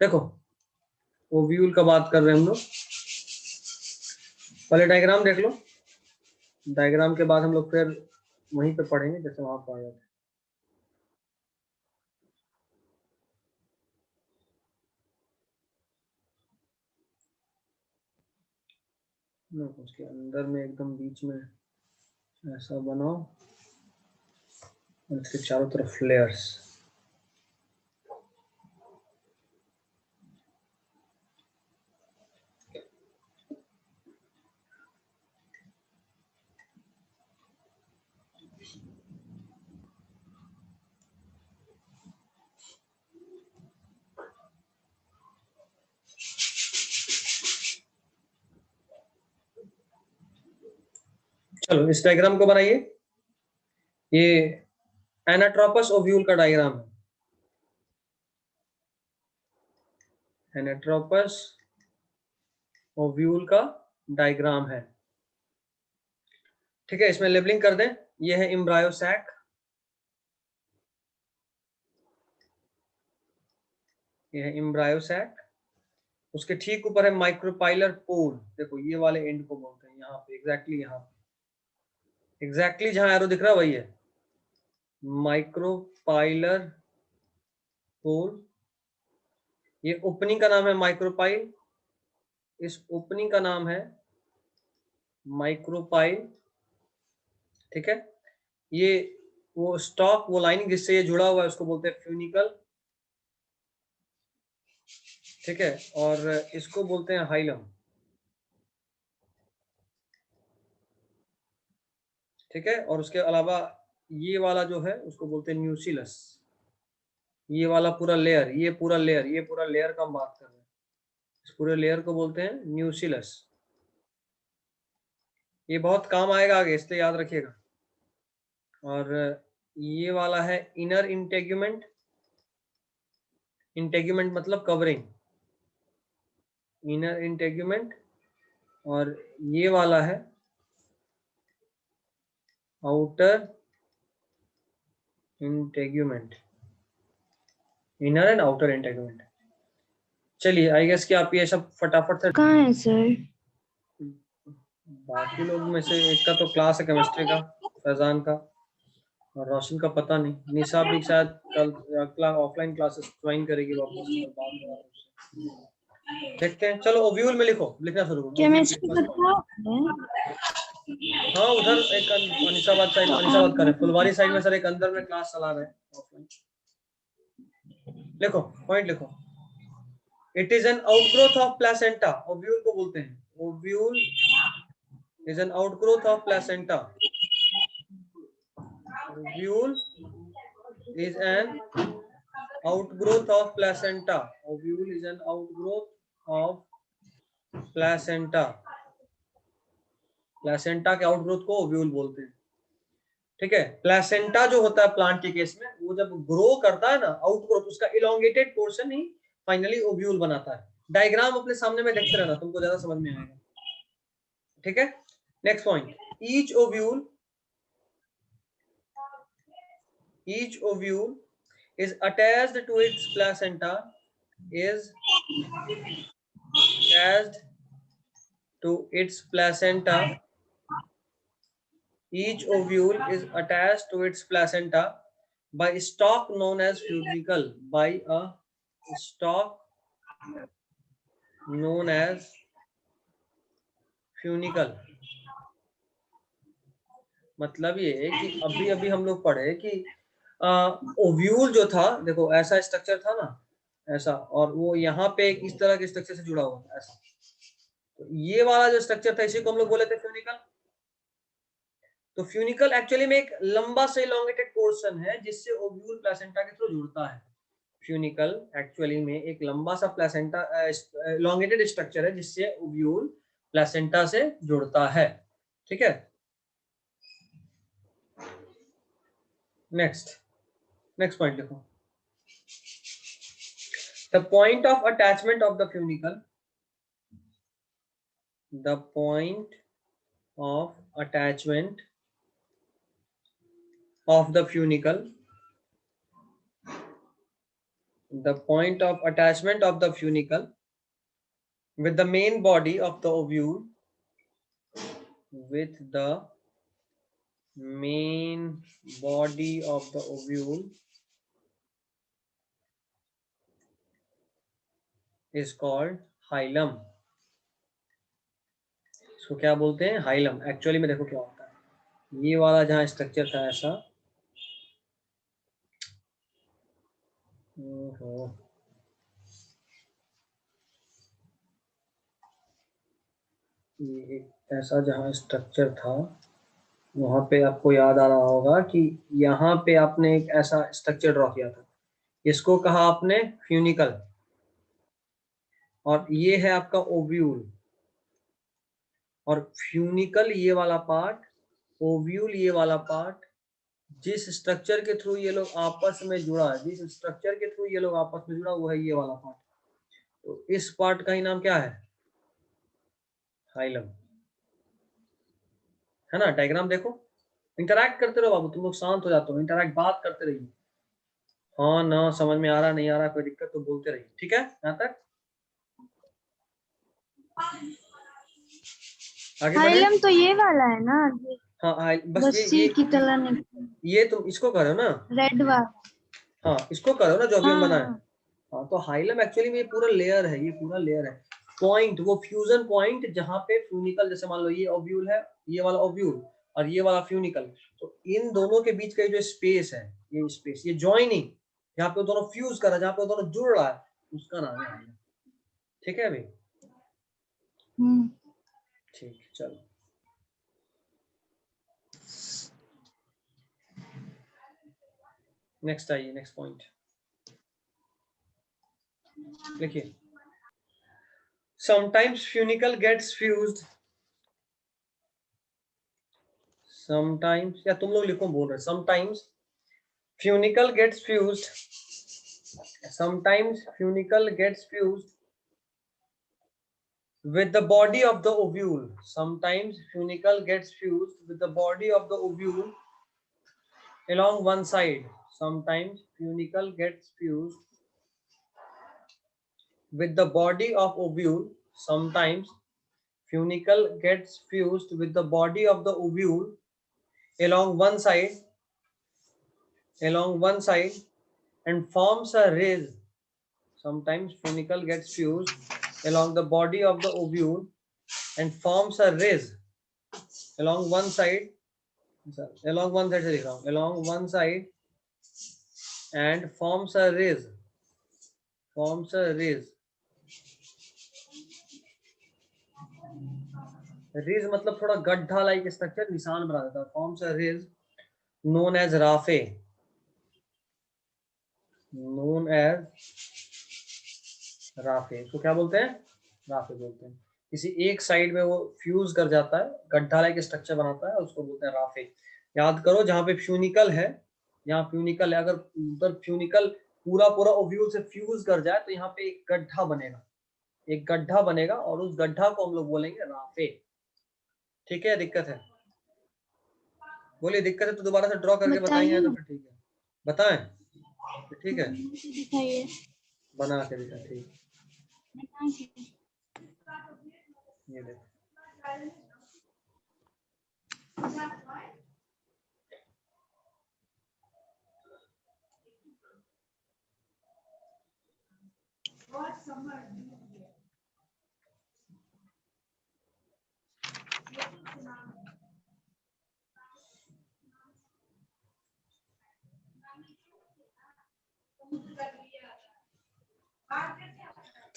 देखो ओव्यूल का बात कर रहे हैं हम लोग, पहले डायग्राम देख लो, डायग्राम के बाद हम लोग फिर वहीं पे पढ़ेंगे जैसे वहां पर आ जाते। उसके अंदर में एकदम बीच में ऐसा बनाओ और इसके चारों तरफ लेयर्स। चलो इस डायग्राम को बनाइए। ये एनाट्रोपस ओव्यूल का डायग्राम है। एनाट्रोपस ओव्यूल का डायग्राम है, ठीक है। इसमें लेबलिंग कर दें, ये है एम्ब्रायो सैक, ये है एम्ब्रायो सैक, उसके ठीक ऊपर है माइक्रोपाइलर पोल। देखो ये वाले एंड को बोलते हैं, यहाँ पे एग्जैक्टली, यहाँ पे एग्जैक्टली जहां एरो दिख रहा है वही है माइक्रोपाइलर पोल। ये ओपनिंग का नाम है माइक्रोपाइल, इस ओपनिंग का नाम है माइक्रोपाइल, ठीक है। ये वो स्टॉक, वो लाइनिंग जिससे ये जुड़ा हुआ है उसको बोलते हैं फ्यूनिकल, ठीक है। और इसको बोलते हैं हाइलम, ठीक है। और उसके अलावा ये वाला जो है उसको बोलते हैं न्यूसिलस। ये वाला पूरा लेयर, ये पूरा लेयर, ये पूरा लेयर का हम बात कर रहे हैं, इस पूरे लेयर को बोलते हैं न्यूसिलस। ये बहुत काम आएगा आगे, इसलिए याद रखिएगा। और ये वाला है इनर इंटेग्यूमेंट, इंटेग्यूमेंट मतलब कवरिंग, इनर इंटेग्यूमेंट। और ये वाला है outer integument, inner and outer integument. चलिए आई गेस कि आप ये सब फटाफट से कहाँ है सर? बाकी लोग में से एक का तो क्लास है केमिस्ट्री का, फैजान का, और रोशन का पता नहीं। निशा भी शायद कल ऑफलाइन क्लासेस ज्वाइन करेगी वापस, और बात करा उससे। देखते हैं, चलो ओव्यूल में लिखो, लिखना शुरू करो। केमिस्ट्री का था? हाँ उधर एक अनिसाबाद साइड, अनिसाबाद का है, फुलवारी साइड में सर एक अंदर में क्लास चला रहे हैं ऑफलाइन। लिखो, पॉइंट लिखो। It is an outgrowth of placenta, ovule को बोलते हैं, ovule is an outgrowth of placenta, ovule is an outgrowth of placenta, ovule is an outgrowth of placenta, placenta के आउटग्रोथ को ओव्यूल बोलते हैं, ठीक है। प्लेसेंटा जो होता है प्लांट के केस में, वो जब ग्रो करता है ना, आउटग्रोथ, उसका इलोंगेटेड पोर्शन ही फाइनली ओव्यूल बनाता है। डायग्राम अपने सामने में देखते रहना, तुमको ज्यादा समझ में आएगा, ठीक है। Next point, each ovule is attached to its placenta, is attached to its placenta, each ovule is attached to its placenta by a stalk known as funicle, by a stalk known as funicle। मतलब ये है कि अभी अभी हम लोग पढ़े कि ओव्यूल जो था, देखो ऐसा स्ट्रक्चर था ना, ऐसा, और वो यहाँ पे इस तरह के स्ट्रक्चर से जुड़ा हुआ था ऐसा। तो ये वाला जो स्ट्रक्चर था इसी को हम लोग बोले थे फ्यूनिकल। तो फ्यूनिकल एक्चुअली में एक लंबा से इलोंगेटेड पोर्शन है जिससे ओव्यूल प्लेसेंटा के थ्रू जुड़ता है। फ्यूनिकल एक्चुअली में एक लंबा सा प्लेसेंटा इलोंगेटेड स्ट्रक्चर है जिससे ओव्यूल प्लेसेंटा से जुड़ता है, ठीक है। नेक्स्ट पॉइंट लिखो। The point of attachment of the funicle, the point of attachment of the funicle the point of attachment of the funicle with the main body of the ovule, with the main body of the ovule is called hilum. इसको क्या बोलते हैं? Hilum. Actually में देखो क्या होता है, ये वाला जहाँ स्ट्रक्चर था ऐसा, ये ऐसा जहाँ स्ट्रक्चर था, वहां पे आपको याद आ रहा होगा कि यहाँ पे आपने एक ऐसा स्ट्रक्चर ड्रॉ किया था, इसको कहा आपने फ्यूनिकल, और ये है आपका ओव्यूल, और फ्यूनिकल ये वाला पार्ट, ओव्यूल ये वाला पार्ट, जिस स्ट्रक्चर के थ्रू ये लोग आपस में जुड़ा है, जिस स्ट्रक्चर के थ्रू ये लोग आपस में जुड़ा, वो है ये वाला पार्ट. तो इस पार्ट का ही नाम क्या है? हाइलम. है ना? डायग्राम देखो, इंटरैक्ट करते रहो बाबू, तुम लोग शांत हो जाते हो, इंटरैक्ट, बात करते रहिए. हाँ ना, समझ में आ रहा नहीं आ रहा, कोई दिक्कत तो बोलते रहिए. ठीक है? यहाँ तक आगे बढ़े. हाइलम तो ये वाला है ना? हाँ, बस सी की तरह नहीं, ये तुम इसको करो ना, रेड वाला. हाँ इसको करो ना जो अभी हम बनाए. हाँ, हाँ, तो हाइलम एक्चुअली में ये पूरा लेयर है, ये पूरा लेयर है. पॉइंट, वो फ्यूजन पॉइंट जहाँ पे फ्यूनिकल, जैसे मान लो ये ओव्यूल है, ये वाला ओव्यूल और ये वाला फ्यूनिकल, तो इन दोनों के बीच का जो स्पेस है, ये स्पेस, ये जॉइनिंग, जहाँ पे वो दोनों फ्यूज कर रहा है, जहाँ पे वो दोनों जुड़ रहा है, उसका नाम है हाइलम. ठीक है अभी? ठीक, चलो नेक्स्ट आइए, नेक्स्ट पॉइंट देखिए. Sometimes funicle gets fused. Sometimes, या तुम लोग लिखो, बोल रहे sometimes funicle gets fused. Sometimes funicle gets fused with the body of the ovule. Sometimes funicle gets fused with the body of the ovule along one side. Sometimes funicle gets fused with the body of ovule. Sometimes funicle gets fused with the body of the ovule along one side and forms a ridge. Sometimes funicle gets fused along the body of the ovule and forms a ridge along one side and forms a ridge. ridge मतलब थोड़ा गड्ढा like structure, निशान बना देता है. forms a ridge known as raphe. इसको क्या बोलते हैं? राफे बोलते हैं. किसी एक साइड में वो फ्यूज कर जाता है, गड्ढा लाइक स्ट्रक्चर बनाता है, उसको बोलते हैं राफे. याद करो, जहाँ पे फ्यूनिकल है, यहाँ फ्यूनिकल है, अगर उधर फ्यूनिकल पूरा ओव्यूल से फ्यूज कर जाए तो यहाँ पे एक गड्ढा बनेगा, और उस गड्ढा को हम लोग बोलेंगे राफे. ठीक है? दिक्कत है? बोलिए दिक्कत है तो दोबारा से ड्रॉ करके बताएंगे तो फिर ठीक है. बताएं? ठीक है, दिखाइए. बना के दिखा. ठीक, ये देखो.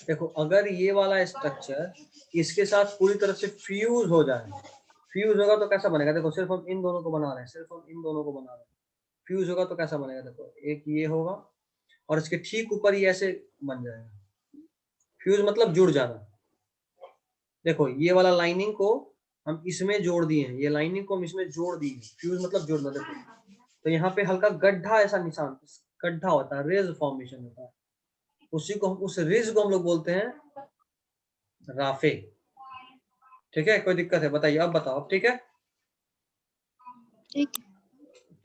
देखो, अगर ये वाला स्ट्रक्चर इसके साथ पूरी तरह से फ्यूज हो जाए, फ्यूज होगा तो कैसा बनेगा? देखो, सिर्फ हम इन दोनों को बना रहे हैं, फ्यूज होगा तो कैसा बनेगा? देखो, एक ये होगा और इसके ठीक ऊपर ये ऐसे बन जाएगा. फ्यूज मतलब जुड़ जाना. देखो, ये वाला लाइनिंग को हम इसमें जोड़ दिए हैं, ये लाइनिंग को हम इसमें जोड़ दिए. फ्यूज मतलब जुड़ना. देखो, तो यहाँ पे हल्का गड्ढा, ऐसा निशान, गड्ढा होता है, रेज फॉर्मेशन होता है, उस रिज को हम लोग बोलते हैं राफे. ठीक है? कोई दिक्कत है? बताइए, अब बताओ. अब ठीक है?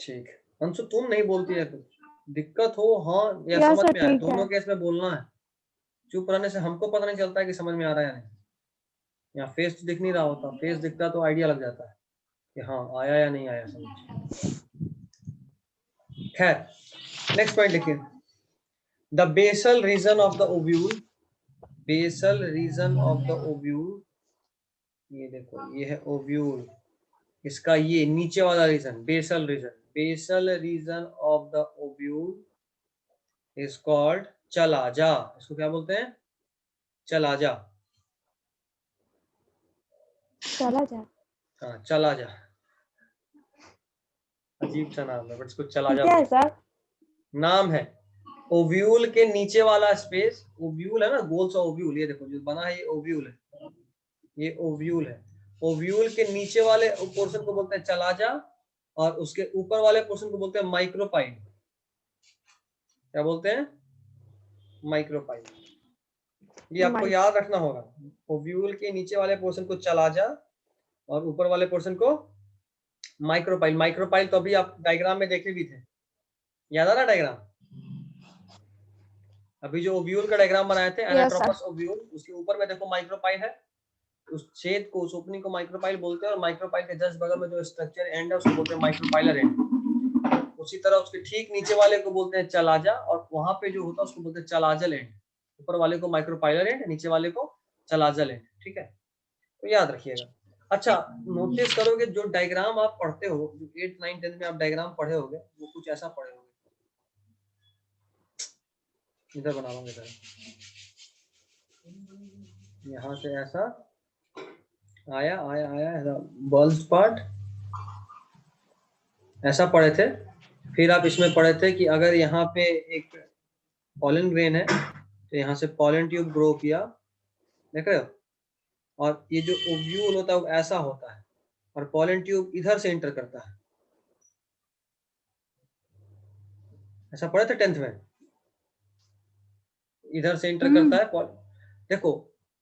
ठीक. अंशु, तुम नहीं बोलती है कुछ, दिक्कत हो हाँ या यस समझ सर में आए, ठीक दोनों है। केस में बोलना है। चुप रहने से हमको पता नहीं चलता है कि समझ में आ रहा है या नहीं। यहाँ फेस तो दिख नहीं रहा होता, फेस दिखता तो आइडिया लग जाता है कि हाँ आया या नहीं आया समझ। खैर नेक्स्ट पॉइंट लिखिए, the basal region of the ovule, basal region of the ovule, ये देखो ये है ओव्यूल, इसका ये नीचे वाला region basal region, basal region of the ovule is called chalaza. इसको क्या बोलते हैं? चला जा। चला जा। हाँ चला जा, अजीब सा नाम है बट इसको चला जा क्या है बोलते सर? हैं। नाम है ओव्यूल के नीचे वाला स्पेस, ओव्यूल है ना गोल सा ओव्यूल, ये देखो जो बना है ये ओव्यूल है, ये ओव्यूल है। ओव्यूल के नीचे वाले पोर्शन को बोलते हैं चला जा, और उसके ऊपर वाले पोर्शन को बोलते हैं माइक्रोपाइल। क्या बोलते हैं? माइक्रोपाइल। ये आपको याद रखना होगा, ओव्यूल के नीचे वाले पोर्शन को चला जा और ऊपर वाले पोर्शन को माइक्रोपाइल। माइक्रोपाइल तो अभी आप डायग्राम में देखे भी थे, याद आ रहा डायग्राम? अभी जो ओव्यूल का डायग्राम बनाए थे एनाट्रोपस ओव्यूल, उसके ऊपर में देखो माइक्रोपाइल है, उस छेद को उस ओपनिंग को माइक्रोपाइल बोलते हैं, और माइक्रोपाइल के जस्ट बगल में जो स्ट्रक्चर एंड है उसको बोलते हैं माइक्रोपाइलर एंड। उसी तरह उसके ठीक नीचे वाले को बोलते हैं चलाजा, और वहां पे जो होता है उसको बोलते हैं चलाजल एंड। ऊपर वाले को माइक्रोपाइलर एंड, नीचे वाले को चलाजल एंड। ठीक है, तो याद रखिएगा। अच्छा नोटिस करोगे जो डायग्राम आप पढ़ते हो, जो 8, 9, 10 में आप डायग्राम पढ़े होगे वो कुछ ऐसा पढ़े होगे, इधर बना लूंगा इधर, यहाँ से ऐसा आया आया आया बल्ज पार्ट ऐसा पढ़े थे। फिर आप इसमें पढ़े थे कि अगर यहाँ पे एक पॉलन ग्रेन है तो यहाँ से पॉलन ट्यूब ग्रो किया, देख रहे हो, और ये जो ओव्यूल होता है वो ऐसा होता है, और पॉलन ट्यूब इधर से एंटर करता है। ऐसा पढ़े थे 10th में, इधर से एंटर करता है। देखो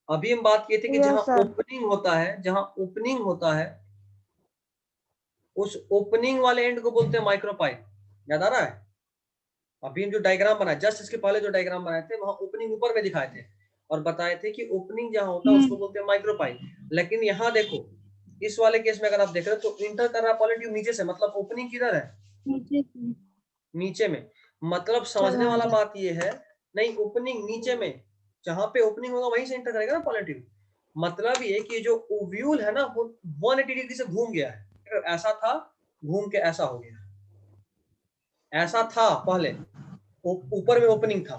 अभी हम बात किए थे कि जहां ओपनिंग होता है, जहां ओपनिंग होता है उस ओपनिंग वाले एंड को बोलते हैं माइक्रोपाइल। याद आ रहा है? अभी हम जो डायग्राम बनाए जस्ट इसके पहले जो डायग्राम बनाए थे वहां ओपनिंग ऊपर में दिखाए थे और बताए थे कि ओपनिंग जहां होता है उसको बोलते हैं माइक्रोपाइल। लेकिन यहाँ देखो इस वाले केस में अगर आप देख रहे हो तो इंटर कर रहा है पॉलन ट्यूब नीचे से, मतलब ओपनिंग किधर है? नीचे में। मतलब समझने वाला बात ये है, नहीं ओपनिंग नीचे में, जहां पे ओपनिंग होगा वहीं से एंटर करेगा ना पॉलन ट्यूब। मतलब ये कि जो ओव्यूल है ना वो 180 डिग्री से घूम गया है, ऐसा था घूम के ऐसा हो गया, ऐसा था पहले ऊपर में ओपनिंग था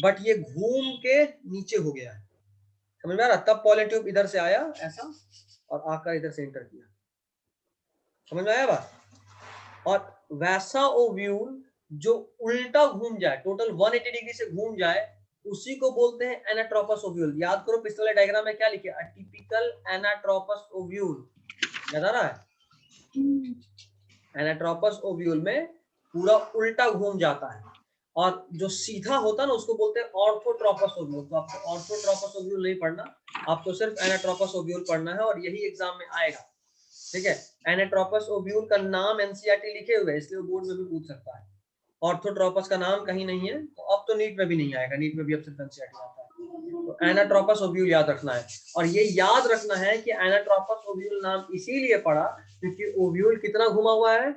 बट ये घूम के नीचे हो गया है। समझ में आ रहा? तब पॉलन ट्यूब इधर से आया ऐसा और आकर इधर से एंटर किया। समझ में आया बात? और वैसा ओव्यूल जो उल्टा घूम जाए, टोटल 180 डिग्री से घूम जाए, उसी को बोलते हैं एनाट्रोपस ओव्यूल। याद करो पिछले डायग्राम में क्या लिखे, अ टिपिकल एनाट्रोपस ओव्यूल। याद आ रहा है? एनाट्रोपस ओव्यूल में पूरा उल्टा घूम जाता है, और जो सीधा होता है ना उसको बोलते हैं ऑर्थोट्रोपस ओव्यूल। तो आपको ऑर्थोट्रोपस ओव्यूल नहीं पढ़ना, आपको सिर्फ एनाट्रोपस ओव्यूल पढ़ना है, और यही एग्जाम में आएगा। ठीक है, एनाट्रोपस ओव्यूल का नाम एनसीईआरटी लिखे हुए है इसलिए वो बोर्ड में भी पूछ सकता है। ऑर्थोट्रोपस का नाम कहीं नहीं है, तो अब तो नीट में भी नहीं आएगा, नीट में भी अब सिर्फ एनसीईआरटी आता है। तो एनाट्रोपस ओव्यूल याद रखना है, और ये याद रखना है कि एनाट्रोपस ओव्यूल नाम इसीलिए पड़ा क्योंकि ओव्यूल कितना घुमा हुआ है,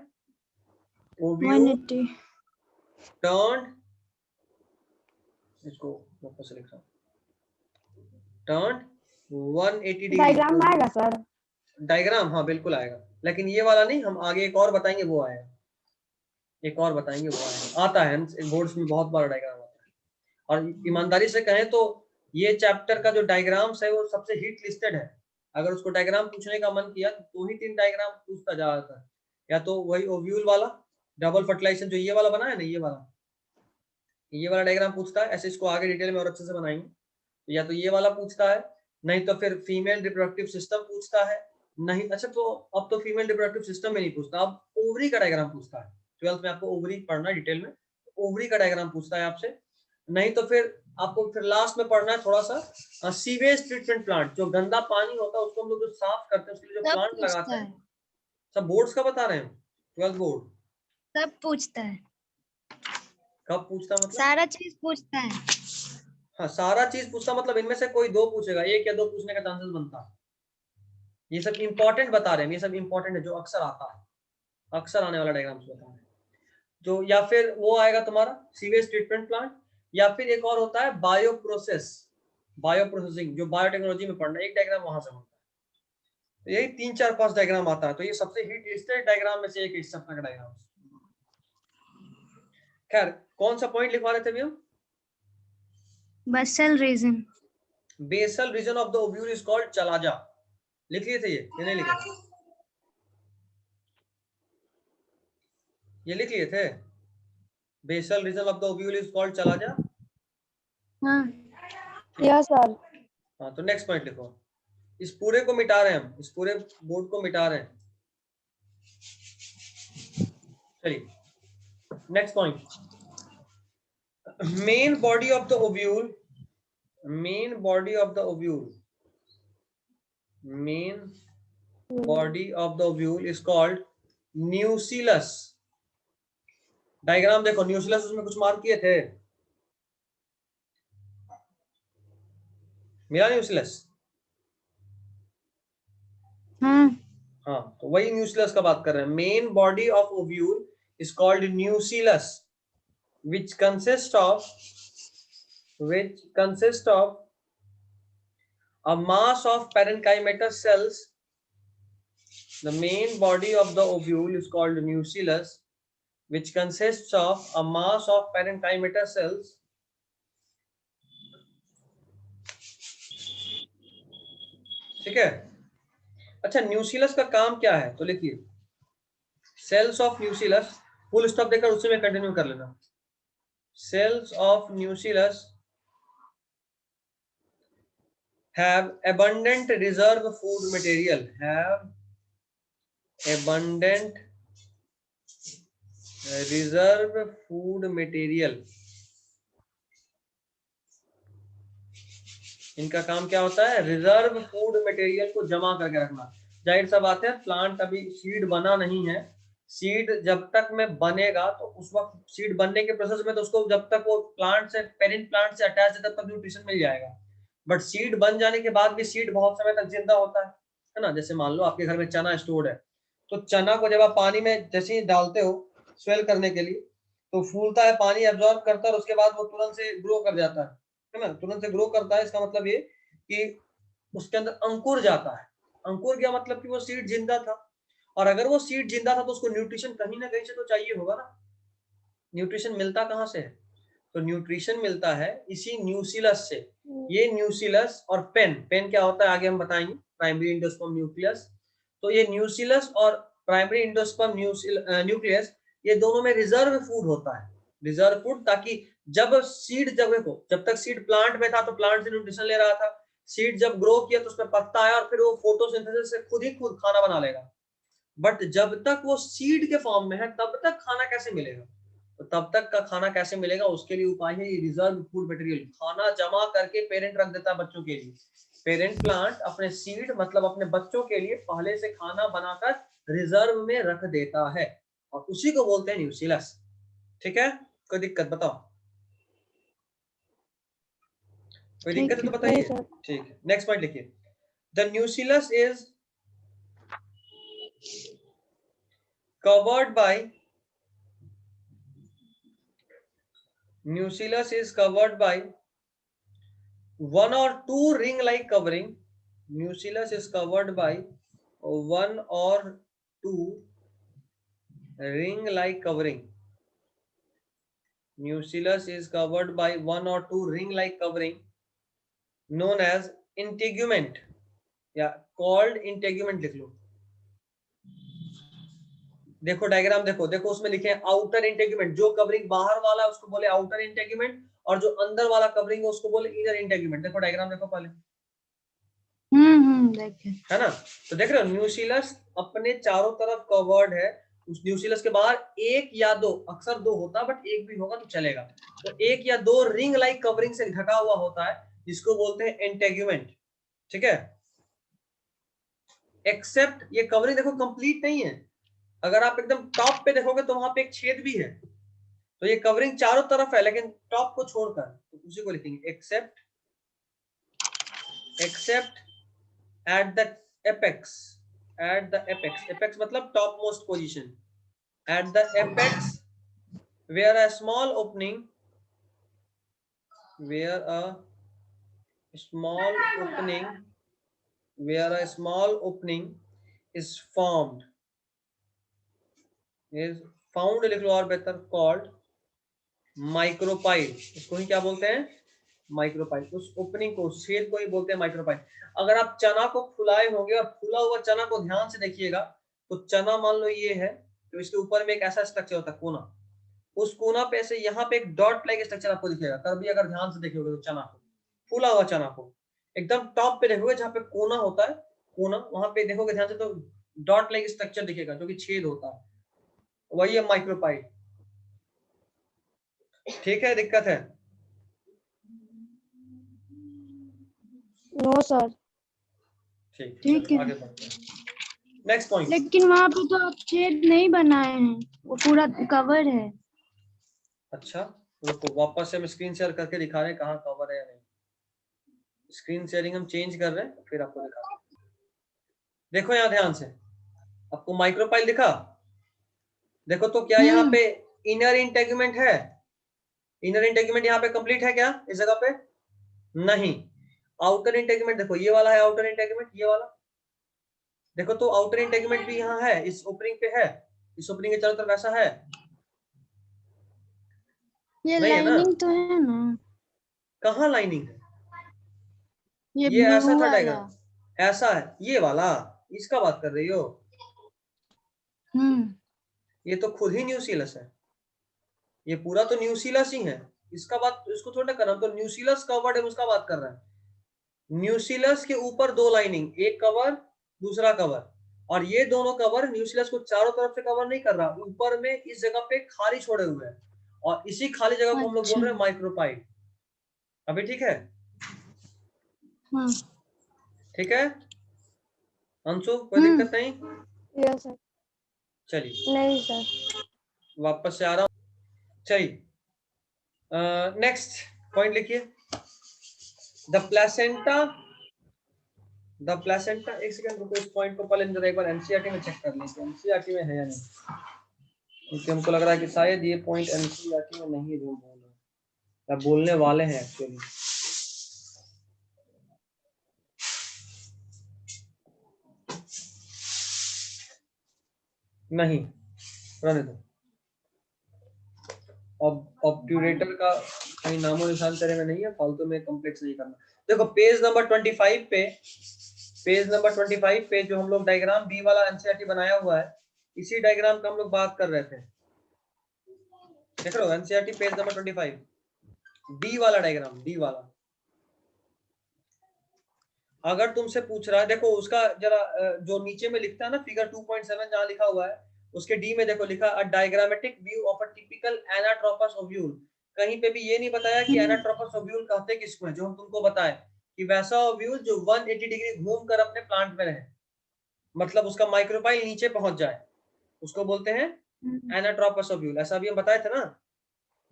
ओव्यूल टर्न, इसको वापस लिख रहा हूं, टर्न 180 डिग्री। डायग्राम आएगा सर? डायग्राम हाँ बिल्कुल आएगा, लेकिन ये वाला नहीं, हम आगे एक और बताएंगे वो आएगा, एक और बताएंगे वो आएगा, आता है बोर्ड्स में बहुत बार डायग्राम आता है। और ईमानदारी से कहें तो ये चैप्टर का जो डायग्राम्स है वो सबसे हिट लिस्टेड है। अगर उसको डायग्राम पूछने का मन किया तो ही 3 डायग्राम पूछता ज्यादातर, या तो वही ओव्यूल वाला डबल फर्टिलाइजेशन जो ये वाला बना है ना, ये वाला डायग्राम पूछता है, ऐसे इसको आगे डिटेल में और अच्छे से बनाएंगे। या तो ये वाला पूछता है, नहीं तो फिर फीमेल रिप्रोडक्टिव सिस्टम पूछता है, नहीं अच्छा तो अब तो फीमेल रिप्रोडक्टिव सिस्टम में नहीं पूछता, अब ओवरी का डायग्राम पूछता है। 12th में आपको ओवरी पढ़ना डिटेल में, ओवरी का डायग्राम पूछता है आपसे। नहीं तो फिर आपको फिर लास्ट में पढ़ना है थोड़ा सा सीवेज ट्रीटमेंट प्लांट, जो गंदा पानी होता है उसको हम लोग जो साफ करते हैं उसके लिए जो प्लांट लगाते हैं। सब बोर्ड्स का बता रहे हैं, 12th बोर्ड सब पूछता है। कब पूछता मतलब? सारा चीज पूछता है। हाँ, सारा चीज पूछता मतलब इनमें से कोई 2 पूछेगा, 1 या 2 पूछने का चांसेस बनता है। ये सब इंपॉर्टेंट बता रहे हैं, ये सब इंपॉर्टेंट है जो अक्सर आता है, अक्सर आने वाला डायग्राम्स बता रहे हैं। जो या फिर वो आएगा तुम्हारा सीवेज ट्रीटमेंट प्लांट, या फिर एक और होता है बायो प्रोसेस, बायो प्रोसेसिंग, जो बायोटेक्नोलॉजी में पढ़ना, एक डायग्राम वहां से होता है। तो यही 3 4 5 डायग्राम आता है, तो ये सबसे हिट लिस्टेड डायग्राम में से एक इस सप्ताह का डायग्राम। खैर, कौन सा पॉइंट लिखवा रहे थे अभी हम? Basal region. Basal region of the ovule is called chalaza. लिख लिए थे ये नहीं लिखे थे? ये लिख लिए थे? Basal region of the ovule is called chalaza. हाँ यस सर। हाँ, तो नेक्स्ट पॉइंट लिखो। इस पूरे को मिटा रहे हैं हम, इस पूरे बोर्ड को मिटा रहे हैं। चलिए next point, main body of the ovule, main body of the ovule, main body of the ovule is called न्यूसिलस। Diagram देखो, न्यूसिलस उसमें कुछ मार्क किए थे, मिला न्यूसिलस? हाँ हाँ, तो वही न्यूसिलस का बात कर रहे हैं। Main body of ovule is called न्यूसिलस which consists of a mass of parenchymatous cells. The main body of the ovule is called nucellus, which consists of a mass of parenchymatous cells. ठीक है? अच्छा, न्यूसिलस का काम क्या है? तो लिखिए cells of nucellus, full stop देकर उसी में कंटिन्यू कर लेना। Cells of nucellus have abundant reserve food material, have abundant reserve food material. इनका काम क्या होता है? रिजर्व फूड मटेरियल को जमा करके रखना। जाहिर सा बात है, प्लांट अभी सीड बना नहीं है, सीड जब तक में बनेगा तो उस वक्त सीड बनने के प्रोसेस में तो उसको जब तक वो प्लांट से, पेरेंट प्लांट से अटैच है, तब तक न्यूट्रिशन मिल जाएगा। बट सीड बन जाने के बाद भी सीड बहुत समय तक जिंदा होता है ना। जैसे मान लो आपके घर में चना स्टोर्ड है, तो चना को जब आप पानी में जैसे ही डालते हो स्वेल करने के लिए, तो फूलता है, पानी एब्जॉर्ब करता है, और उसके बाद वो तुरंत से ग्रो कर जाता है ना, तुरंत से ग्रो करता है। इसका मतलब ये कि उसके अंदर अंकुर जाता है। अंकुर क्या मतलब कि वो सीड जिंदा था, और अगर वो सीड जिंदा था तो उसको न्यूट्रिशन कहीं ना कहीं से तो चाहिए होगा ना। न्यूट्रिशन मिलता कहाँ से है? तो न्यूट्रिशन मिलता है इसी न्यूसिलस से। ये न्यूसिलस और पेन, पेन क्या होता है आगे हम बताएंगे, प्राइमरी एंडोस्पर्म न्यूक्लियस। तो ये न्यूसिलस और प्राइमरी एंडोस्पर्म न्यूक्लियस, ये दोनों में रिजर्व फूड होता है, रिजर्व फूड, ताकि जब सीड, जब तक सीड प्लांट में था तो प्लांट से न्यूट्रिशन ले रहा था, सीड जब ग्रो किया तो उसमें पत्ता आया और फिर वो फोटोसिंथेसिस से खुद ही खुद खाना बना लेगा। बट जब तक वो सीड के फॉर्म में है तब तक खाना कैसे मिलेगा? तो तब तक का खाना कैसे मिलेगा, उसके लिए उपाय है ये रिजर्व फूड मटेरियल। खाना जमा करके पेरेंट रख देता है बच्चों के लिए। पेरेंट प्लांट अपने सीड मतलब अपने बच्चों के लिए पहले से खाना बनाकर रिजर्व में रख देता है, और उसी को बोलते हैं न्यूसिलस। ठीक है, कोई दिक्कत बताओ? कोई दिक्कत है तो बताइए। ठीक है, नेक्स्ट पॉइंट लिखिए। The न्यूसिलस is covered by, nucellus is covered by one or two ring like covering. Nucellus is covered by one or two ring like covering. Nucellus is covered by one or two ring like covering known as integument, या called integument लिख लो। देखो diagram देखो, देखो उसमें लिखे हैं outer integument, जो covering बाहर वाला है उसको बोले आउटर इंटेग्यूमेंट, और जो अंदर वाला कवरिंग है उसको बोले इनर इंटेग्यूमेंट। देखो डायग्राम देखो पहले, देखे है ना। तो देख रहे हो न्यूसिलस अपने चारों तरफ कवर्ड है, उस न्यूसिलस के बाहर एक या दो, अक्सर दो होता है बट एक भी होगा तो चलेगा, तो एक या दो रिंग लाइक कवरिंग से ढका हुआ होता है, जिसको बोलते हैं इंटेग्यूमेंट। ठीक है, एक्सेप्ट ये कवरिंग देखो कंप्लीट नहीं है, अगर आप एकदम टॉप पे देखोगे तो वहां पे एक छेद भी है, तो ये कवरिंग चारों तरफ है लेकिन टॉप को छोड़कर, तो उसी को लिखेंगे except at the apex, at the apex, apex मतलब top most position, at the apex where a small opening, where a small opening, where a small opening is formed, is found लिख लो और बेहतर, called माइक्रोपाइल। इसको ही क्या बोलते हैं? Micropyle. उस opening को, उस छेद को ही बोलते हैं माइक्रोपाइल। अगर आप चना को फुलाए होंगे और फूला हुआ चना को ध्यान से देखिएगा तो चना मान लो ये है, तो इसके ऊपर में एक ऐसा स्ट्रक्चर होता है कोना, उस कोना पे से यहाँ पे एक डॉट लाइक स्ट्रक्चर आपको दिखेगा। कभी अगर ध्यान से देखोगे तो चना को, फूला हुआ चना को एकदम टॉप पे देखोगे जहाँ पे कोना होता है, कोना वहां पे देखोगे ध्यान से तो डॉट लाइक स्ट्रक्चर दिखेगा जो कि छेद होता है, वही है माइक्रोपाइल। ठीक है, दिक्कत है? No sir. ठीक है। आगे बढ़ते हैं। Next point. लेकिन वहाँ पे तो आप छेद नहीं बनाए हैं, वो पूरा कवर है। अच्छा, रुको वापस से हम स्क्रीन शेयर करके दिखा रहे हैं कहाँ कवर है या नहीं। स्क्रीन शेयरिंग हम चेंज कर रहे हैं फिर आपको दिखा रहे हैं। देखो यहाँ ध्यान से, आपको माइक्रोपाइल दिखा? देखो तो क्या यहाँ पे इनर इंटेगुमेंट है? इनर इंटेगुमेंट यहाँ पे कंप्लीट है क्या इस जगह पे? नहीं। आउटर इंटेगुमेंट देखो, ये वाला है आउटर इंटेगुमेंट, ये वाला देखो, तो आउटर इंटेगुमेंट भी यहाँ है, इस ओपनिंग पे है, इस ओपनिंग के चारों तरफ ऐसा है, ये नहीं है ना? लाइनिंग तो है ना? कहाँ लाइनिंग है? ये ये ऐसा ब्लू था वाला। डायग्राम, ऐसा है ये वाला, इसका बात कर रही हो? ये तो खुद ही न्यूसीलस है, ये पूरा तो न्यूसीलस ही है, इसका बात, इसको थोड़ा करना, तो न्यूसीलस कवर्ड है उसका बात कर रहा है। न्यूसीलस के ऊपर दो लाइनिंग, एक कवर दूसरा कवर, और ये दोनों कवर न्यूसीलस को चारों तरफ से कवर नहीं कर रहा, ऊपर में इस जगह पे खाली छोड़े हुए हैं, और इसी खाली जगह को हम लोग बोल रहे हैं माइक्रोपाइल। अभी ठीक है? हाँ। ठीक है अंशु, कोई दिक्कत नहीं? Yes sir. चलिए नहीं सर। वापस से आ रहा हूँ। चलिए नेक्स्ट पॉइंट लिखिए, द प्लेसेंटा, द प्लेसेंटा, एक सेकंड रुको, इस पॉइंट को पहले जरा एक बार एनसीईआरटी में चेक कर लेते हैं, एनसीईआरटी में है या नहीं, क्योंकि हमको लग रहा है कि शायद ये पॉइंट एनसीईआरटी में नहीं है जो हम बोल रहे हैं, या बोलने वाले हैं एक्चुअली। नहीं, रहने दो। ऑब्ट्यूरेटर का कहीं नामो निशान तेरे में नहीं है, फालतू में कॉम्प्लेक्स नहीं करना। देखो पेज नंबर 25 पे, पेज नंबर 25 पे जो हम लोग डायग्राम बी वाला एनसीईआरटी बनाया हुआ है, इसी डायग्राम का हम लोग बात कर रहे थे। देख लो एनसीईआरटी पेज नंबर 25, डी वाला डायग्राम, डी वाला। अगर तुमसे पूछ रहा है, देखो उसका जरा जो नीचे में लिखता है ना फिगर 2.7 जहां लिखा हुआ है, उसके डी में देखो लिखा a diagrammatic view of a typical anatropous ovule. कहीं पे भी ये नहीं बताया कि एनाट्रोपस ओव्यूल कहते किसको है, जो हम तुमको बताए कि वैसा ओव्यूल जो 180 डिग्री घूम कर अपने प्लांट में रहे, मतलब उसका माइक्रोपाइल नीचे पहुंच जाए, उसको बोलते हैं एनाट्रोपस ओव्यूल। ऐसा भी हम बताए थे ना,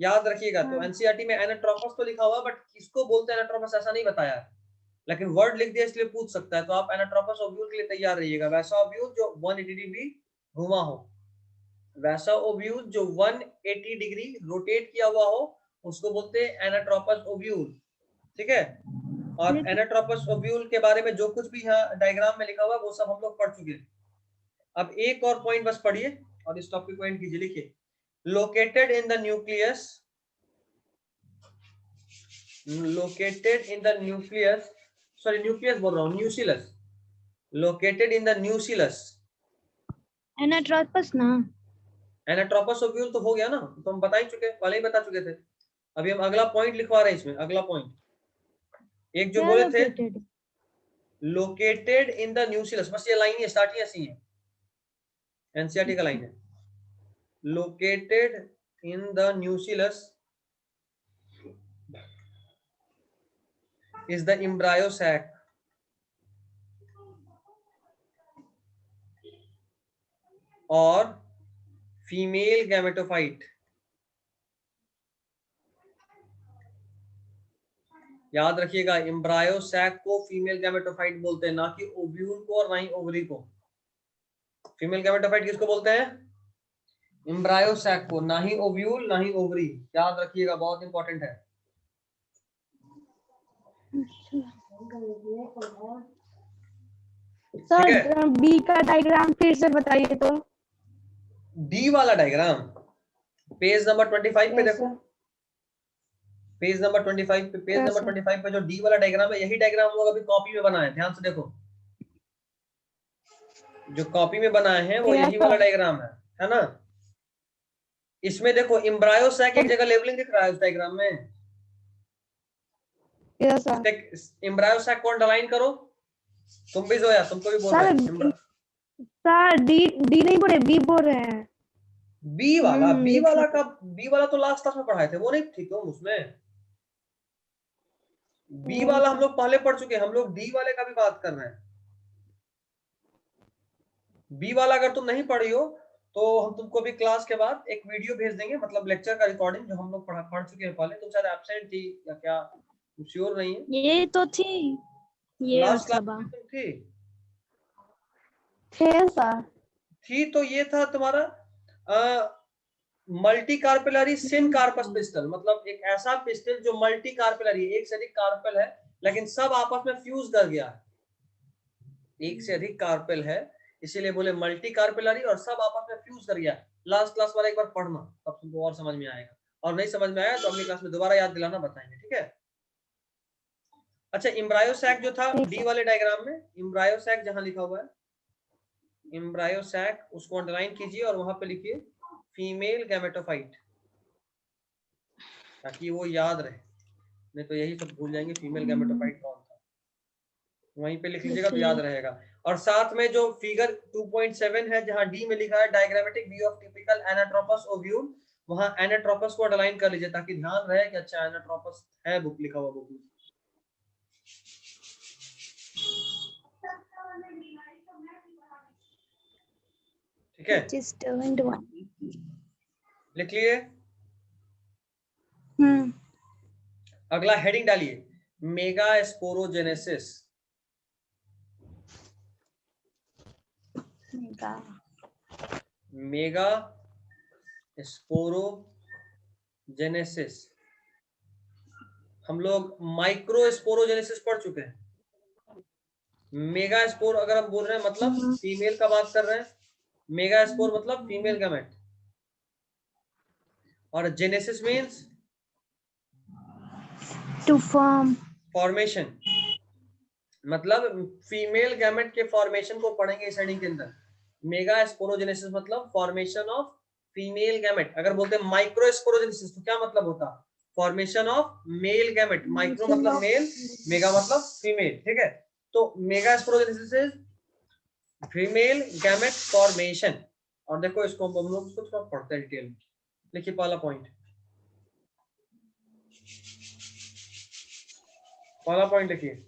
याद रखिएगा। तो एनसीईआरटी में एनाट्रोपस तो लिखा हुआ बट किसको बोलते हैं एनाट्रोपस ऐसा नहीं बताया है, लेकिन वर्ड लिख दिया इसलिए पूछ सकता है। तो आप एनाट्रोपस ओव्यूल के लिए तैयार रहिएगा, वैसा ओव्यूल जो 180 डिग्री घुमा हो, वैसा ओव्यूल जो 180 डिग्री रोटेट किया हुआ हो, उसको बोलते हैं एनाट्रोपस ओव्यूल। ठीक है? और एनाट्रोपस ओव्यूल के बारे में जो कुछ भी यहाँ डायग्राम में लिखा हुआ है वो सब हम लोग पढ़ चुके हैं। अब एक और पॉइंट बस पढ़िए और इस टॉपिक को एंड कीजिए। लिखिए located in the nucleus, located in the nucleus, sorry nucleus बोल रहा हूँ, nucleus, located in the nucleus। Anatropous ना? एनाट्रोपस ओव्यूल तो हो गया ना, तो हम बता ही चुके, पहले ही बता चुके थे। अभी हम अगला पॉइंट लिखवा रहे हैं इसमें, अगला पॉइंट एक जो क्या बोले थे located? Located in the nucleus, बस ये लाइन ही स्टार्टिंग ऐसी है, एनसीईआरटी का लाइन है, located in the nucleus is the embryo sac or female gametophyte याद रखिएगा, एम्ब्रायो सैक को फीमेल गैमेटोफाइट बोलते हैं, ना कि ओव्यूल को और ना ही ओवरी को। फीमेल गैमेटोफाइट किसको बोलते हैं? एम्ब्रायो सैक को, ना ही ओव्यूल ना ही ओवरी। याद रखिएगा, बहुत इंपॉर्टेंट है। सर बी का डायग्राम फिर से बताइए तो। डी वाला डायग्राम पेज नंबर 25 पे Yes, देखो। sir. पेज नंबर 25 पे, पेज Yes, नंबर sir. 25 पे जो डी वाला डायग्राम है, यही डायग्राम हम लोग अभी कॉपी में बनाए, ध्यान से देखो। जो कॉपी में बनाए हैं वो Yes, यही वाला sir. डायग्राम है ना? इसमें देखो एम्ब्रायो सैक एक जगह लेबलिंग दिख रहा है उस डायग्राम में। Yes, sir. एम्ब्रायो सैक को अंडरलाइन करो। तुम भी जोया, तुमको भी बोल रहे हैं। सर डी नहीं बोल रहे, बी बोल रहे हैं। बी वाला बी वाला तो लास्ट क्लास में पढ़ाए थे, वो नहीं थी तुम उसमें? बी वाला हम लोग पहले पढ़ चुके हैं, हम लोग डी वाले का भी बात कर रहे हैं। बी वाला अगर तुम नहीं पढ़ी हो तो हम तुमको भी क्लास के बाद एक वीडियो भेज देंगे, मतलब लेक्चर का रिकॉर्डिंग, जो हम लोग पढ़ चुके हैं पहले। तुम शायद एब्सेंट थी या क्या, श्योर नहीं है। ये तो थी, ये लास्ट क्लास सबा में तुम थी? थे सर। थी तो ये था तुम्हारा मल्टी कार्पेलरी सिन कार्पस पिस्टल, मतलब एक ऐसा पिस्टल जो मल्टी कार्पेलरी, एक से अधिक कार्पेल है लेकिन सब आपस में फ्यूज कर गया है। एक से अधिक कार्पेल है इसीलिए बोले मल्टी कार्पेलरी, और सब आपस में फ्यूज कर गया। लास्ट क्लास वाला एक बार पढ़ना, तब तुमको और समझ में आएगा, और नहीं समझ में आया तो अगली क्लास में दोबारा याद दिलाना, बताएंगे, ठीक है? अच्छा, एम्ब्रायो सैक जो था डी वाले डायग्राम में, एम्ब्रायो सैक जहां लिखा हुआ है एम्ब्रायो सैक, उसको अंडरलाइन कीजिए और वहां पे लिखिए फीमेल गैमेटोफाइट, ताकि वो याद रहे, नहीं तो यही सब भूल जाएंगे फीमेल गैमेटोफाइट कौन था। वहीं पे लिख लीजिएगा तो याद रहेगा। और साथ में जो फिगर 2.7 है, जहां डी में लिखा है diagrammatic view of typical anatropous ovule, वहां एनाट्रोपस को अंडरलाइन कर लीजिए ताकि ध्यान रहे कि अच्छा एनाट्रोपस है बुक लिखा हुआ बुक में। ठीक है, लिख लिए? अगला हेडिंग डालिए, मेगा स्पोरोजेनेसिस। Mega sporogenesis. हम लोग माइक्रो स्पोरोजेनेसिस पढ़ चुके हैं। मेगा स्पोर अगर हम बोल रहे हैं मतलब फीमेल का बात कर रहे हैं, मेगा स्पोर मतलब फीमेल गैमेट, और genesis means to form, formation, मतलब फीमेल गैमेट के फॉर्मेशन को पढ़ेंगे इस हेडिंग के अंदर। मेगा स्पोरोजेनेसिस मतलब फॉर्मेशन ऑफ फीमेल गैमेट। अगर बोलते हैं माइक्रो स्पोरोजेनेसिस तो क्या मतलब होता? Formation of male gamete. Micro मतलब मेल, मेगा मतलब फीमेल, ठीक है? तो megasporogenesis is female gamete formation. और देखो इसको हम लोग इसको थोड़ा पढ़ते हैं डिटेल में। देखिए पहला पॉइंट, देखिए,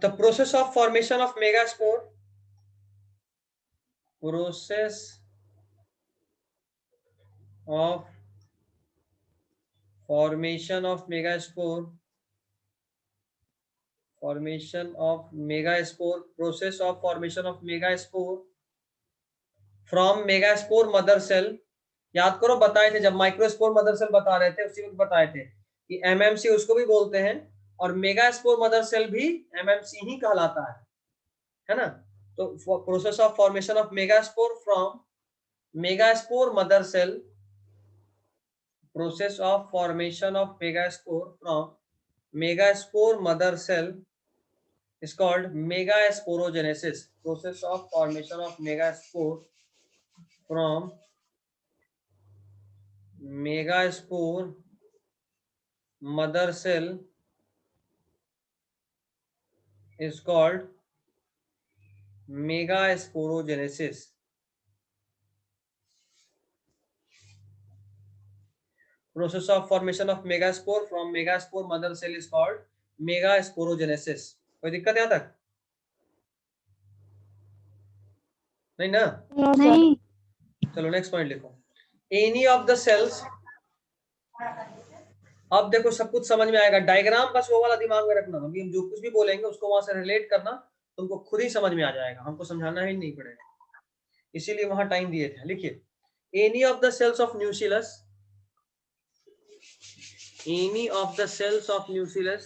the process of formation of megaspore, process of formation of megaspore, process of formation of megaspore from megaspore mother cell। याद करो, बताए थे जब माइक्रोस्पोर मदर सेल बता रहे थे उसी वक्त बताए थे कि एमएमसी उसको भी बोलते हैं और मेगास्पोर मदर सेल भी एमएमसी ही कहलाता है ना? तो process of formation of megaspore from megaspore mother cell, process of formation of megaspore from megaspore mother cell is called megasporogenesis। process of formation of megaspore from megaspore mother cell is called megasporogenesis। process of formation of megaspore from megaspore mother cell is called megasporogenesis। कोई दिक्कत यहाँ तक? नहीं ना? No, sir. नहीं, चलो next point लिखो, any of the sales अब देखो सब कुछ समझ में आएगा, डायग्राम बस वो वाला दिमाग में रखना, अभी हम जो कुछ भी बोलेंगे उसको वहां से रिलेट करना, तुमको खुद ही समझ में आ जाएगा, हमको समझाना ही नहीं पड़ेगा, इसीलिए वहां टाइम दिए थे। लिखिए, any of the cells of nucleus, any of the cells of nucleus,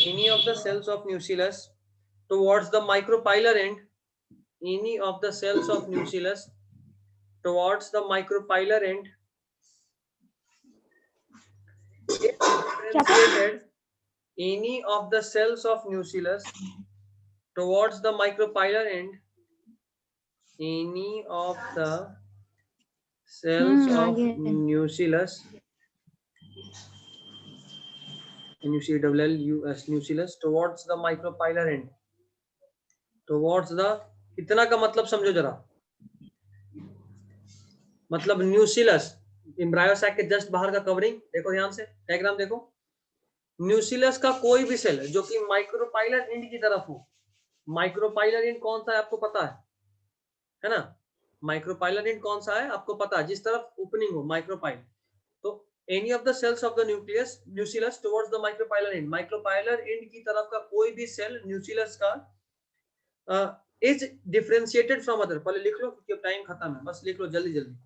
any of the cells of nucleus towards the micropylar end, any of the cells of nucleus towards the micropylar end is differentiated, any of the cells of nucleus towards the micropylar end, any of the cells of nucleus, nucleus towards the micropylar end, towards the, इतना का मतलब समझो जरा, मतलब nucleus embryo sac के just बाहर का covering, देखो ध्यान से डायग्राम देखो, न्यूक्लियस का कोई भी सेल जो कि माइक्रोपाइलर एंड की तरफ हो, माइक्रोपाइलर एंड कौन सा है आपको पता है ना, माइक्रोपाइलर एंड कौन सा है आपको पता है, जिस तरफ ओपनिंग हो माइक्रोपाइल, तो any of the cells of the nucleus towards the micropylar end, micropylar end की तरफ का कोई भी सेल न्यूक्लियस का इज डिफरेंशिएटेड फ्रॉम अदर, पहले लिख लो क्योंकि टाइम खत्म है, बस लिख लो जल्दी जल्दी,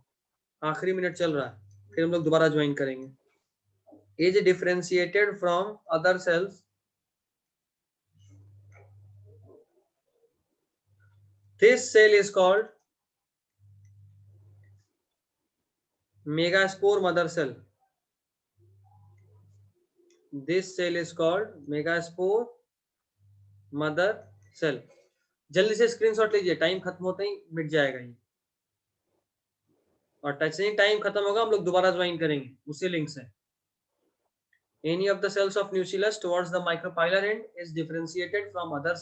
आखिरी मिनट चल रहा है, फिर हम लोग दोबारा ज्वाइन करेंगे। Is differentiated from other cells, this cell is called megaspore mother cell, this cell is called megaspore mother cell. जल्दी से स्क्रीनशॉट लीजिए, टाइम खत्म होते ही मिट जाएगा ये, और टच नहीं, टाइम खत्म होगा हम लोग दोबारा ज्वाइन करेंगे उसी लिंक से। Any of the cells of nucleus towards the micropylar end is differentiated from other